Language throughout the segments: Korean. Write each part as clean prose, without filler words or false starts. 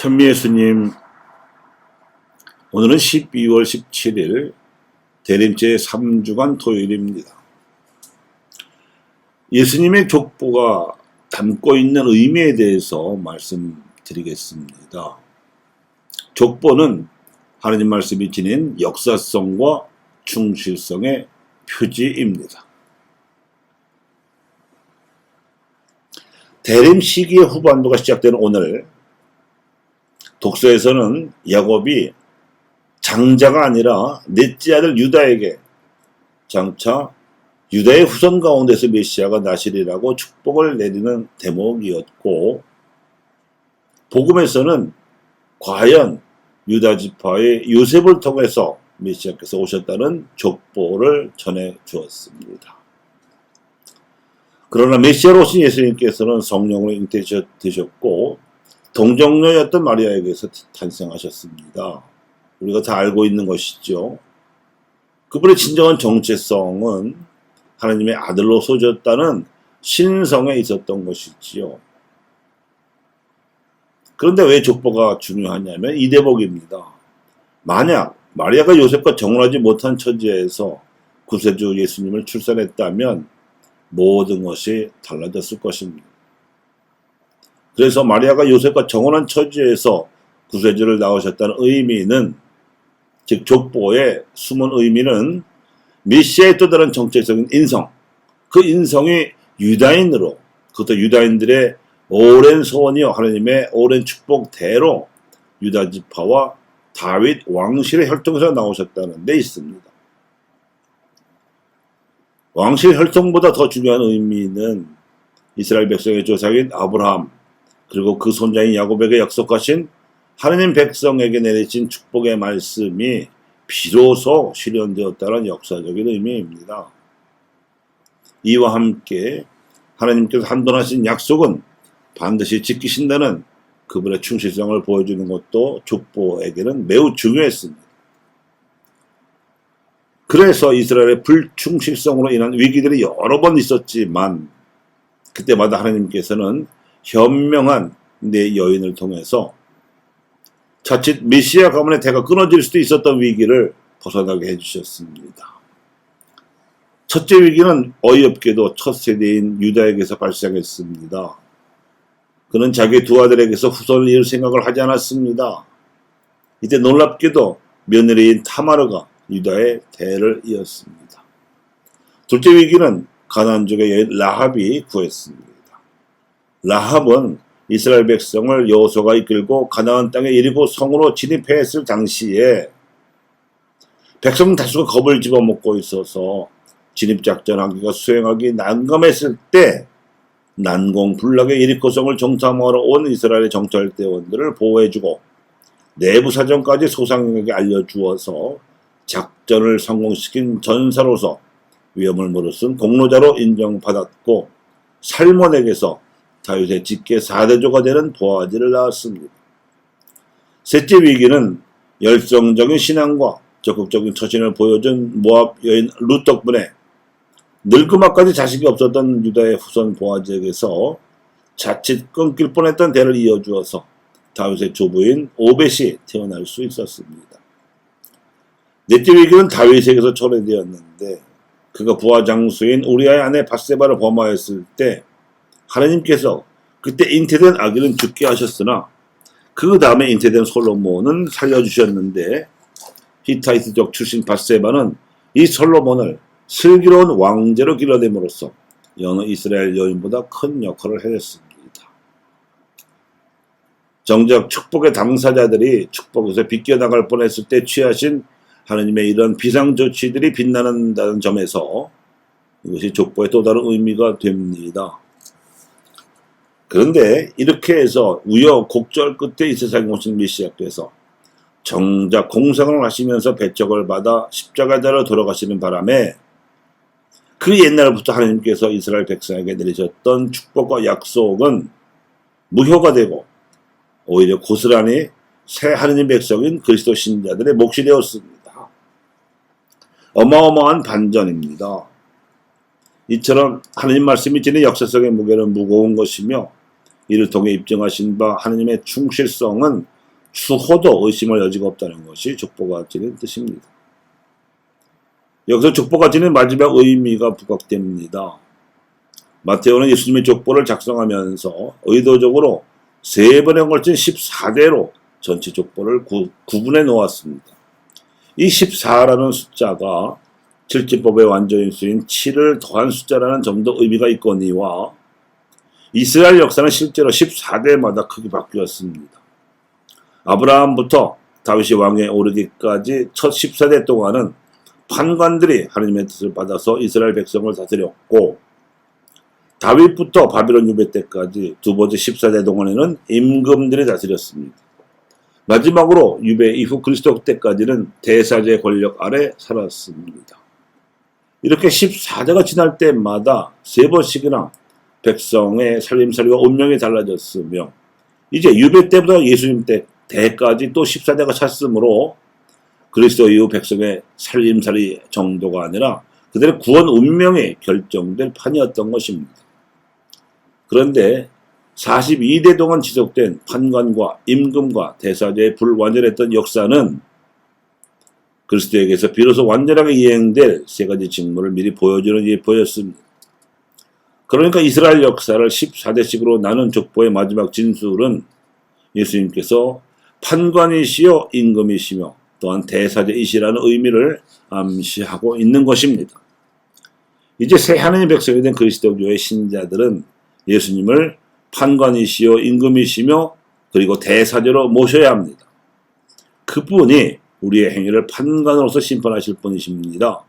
찬미 예수님, 오늘은 12월 17일 대림제 3주간 토요일입니다. 예수님의 족보가 담고 있는 의미에 대해서 말씀드리겠습니다. 족보는 하나님 말씀이 지닌 역사성과 충실성의 표지입니다. 대림 시기의 후반부가 시작되는 오늘, 독서에서는 야곱이 장자가 아니라 넷째 아들 유다에게 장차 유다의 후손 가운데서 메시아가 나시리라고 축복을 내리는 대목이었고, 복음에서는 과연 유다 지파의 요셉을 통해서 메시아께서 오셨다는 족보를 전해 주었습니다. 그러나 메시아로 오신 예수님께서는 성령으로 잉태되셨고 동정녀였던 마리아에게서 탄생하셨습니다. 우리가 다 알고 있는 것이죠. 그분의 진정한 정체성은 하나님의 아들로 소졌다는 신성에 있었던 것이지요. 그런데 왜 족보가 중요하냐면 이 대목입니다. 만약 마리아가 요셉과 정혼하지 못한 처지에서 구세주 예수님을 출산했다면 모든 것이 달라졌을 것입니다. 그래서 마리아가 요셉과 정혼한 처지에서 구세주를 낳으셨다는 의미는, 즉 족보의 숨은 의미는 메시아의 또 다른 정체적인 인성, 그 인성이 유다인으로, 그것도 유다인들의 오랜 소원이요 하나님의 오랜 축복대로 유다 지파와 다윗 왕실의 혈통에서 나오셨다는 데 있습니다. 왕실 혈통보다 더 중요한 의미는 이스라엘 백성의 조상인 아브라함, 그리고 그 손자인 야곱에게 약속하신 하나님 백성에게 내리신 축복의 말씀이 비로소 실현되었다는 역사적인 의미입니다. 이와 함께 하나님께서 한돈하신 약속은 반드시 지키신다는 그분의 충실성을 보여주는 것도 족보에게는 매우 중요했습니다. 그래서 이스라엘의 불충실성으로 인한 위기들이 여러 번 있었지만 그때마다 하나님께서는 현명한 내 여인을 통해서 자칫 메시아 가문의 대가 끊어질 수도 있었던 위기를 벗어나게 해주셨습니다. 첫째 위기는 어이없게도 첫 세대인 유다에게서 발생했습니다. 그는 자기 두 아들에게서 후손을 이을 생각을 하지 않았습니다. 이때 놀랍게도 며느리인 타마르가 유다의 대를 이었습니다. 둘째 위기는 가나안족의 여인 라합이 구했습니다. 라합은 이스라엘 백성을 여호수아가 이끌고 가나안 땅에 이르고 성으로 진입했을 당시에 백성 다수가 겁을 집어먹고 있어서 진입작전하기가 수행하기 난감했을 때 난공불락의 예리코성을 정탐하러 온 이스라엘의 정찰대원들을 보호해주고 내부 사정까지 소상에게 알려주어서 작전을 성공시킨 전사로서 위엄을 무릅쓴 공로자로 인정받았고, 살몬에게서 다윗의 직계 4대조가 되는 보아지를 낳았습니다. 셋째 위기는 열성적인 신앙과 적극적인 처신을 보여준 모압 여인 룻 덕분에 늙음아까지 자식이 없었던 유다의 후손 보아지에게서 자칫 끊길 뻔했던 대를 이어주어서 다윗의 조부인 오벳이 태어날 수 있었습니다. 넷째 위기는 다윗에게서 초래되었는데, 그가 부하 장수인 우리아의 아내 밧세바를 범하였을 때 하나님께서 그때 잉태된 아기는 죽게 하셨으나 그 다음에 잉태된 솔로몬은 살려주셨는데, 히타이트족 출신 밧세바는 이 솔로몬을 슬기로운 왕제로 길러냄으로써 여느 이스라엘 여인보다 큰 역할을 해냈습니다. 정작 축복의 당사자들이 축복에서 비껴나갈 뻔했을 때 취하신 하나님의 이런 비상조치들이 빛나는다는 점에서 이것이 족보의 또 다른 의미가 됩니다. 그런데 이렇게 해서 우여곡절 끝에 이 세상에 오신 메시아께서 정작 공생을 하시면서 배척을 받아 십자가자로 돌아가시는 바람에 그 옛날부터 하나님께서 이스라엘 백성에게 내리셨던 축복과 약속은 무효가 되고 오히려 고스란히 새 하나님 백성인 그리스도 신자들의 몫이 되었습니다. 어마어마한 반전입니다. 이처럼 하나님 말씀이 지닌 역사성의 무게는 무거운 것이며 이를 통해 입증하신 바 하나님의 충실성은 수호도 의심할 여지가 없다는 것이 족보가 지닌 뜻입니다. 여기서 족보가 지닌 마지막 의미가 부각됩니다. 마테오는 예수님의 족보를 작성하면서 의도적으로 3번에 걸친 14대로 전체 족보를 구분해 놓았습니다. 이 14라는 숫자가 칠지법의 완전인수인 7을 더한 숫자라는 점도 의미가 있거니와 이스라엘 역사는 실제로 14대마다 크게 바뀌었습니다. 아브라함부터 다윗이 왕에 오르기까지 첫 14대 동안은 판관들이 하나님의 뜻을 받아서 이스라엘 백성을 다스렸고, 다윗부터 바빌론 유배 때까지 두 번째 14대 동안에는 임금들이 다스렸습니다. 마지막으로 유배 이후 그리스도 때까지는 대사제의 권력 아래 살았습니다. 이렇게 14대가 지날 때마다 3번씩이나 백성의 살림살이와 운명이 달라졌으며, 이제 유배 때부터 예수님 때까지 또 14대가 찼으므로 그리스도 이후 백성의 살림살이 정도가 아니라 그들의 구원 운명이 결정될 판이었던 것입니다. 그런데 42대 동안 지속된 판관과 임금과 대사제의 불완전했던 역사는 그리스도에게서 비로소 완전하게 이행될 3가지 직무를 미리 보여주는 예표였습니다. 그러니까 이스라엘 역사를 14대씩으로 나눈 족보의 마지막 진술은 예수님께서 판관이시요 임금이시며 또한 대사제이시라는 의미를 암시하고 있는 것입니다. 이제 새 하나님의 백성이 된 그리스도교의 신자들은 예수님을 판관이시요 임금이시며 그리고 대사제로 모셔야 합니다. 그분이 우리의 행위를 판관으로서 심판하실 분이십니다.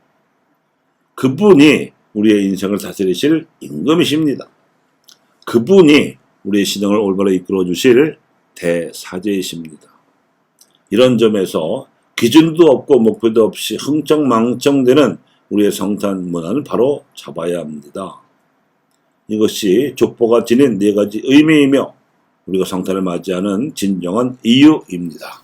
그분이 우리의 인생을 다스리실 임금이십니다. 그분이 우리의 신앙을 올바로 이끌어 주실 대사제이십니다. 이런 점에서 기준도 없고 목표도 없이 흥청망청되는 우리의 성탄 문화는 바로 잡아야 합니다. 이것이 족보가 지닌 4가지 의미이며 우리가 성탄을 맞이하는 진정한 이유입니다.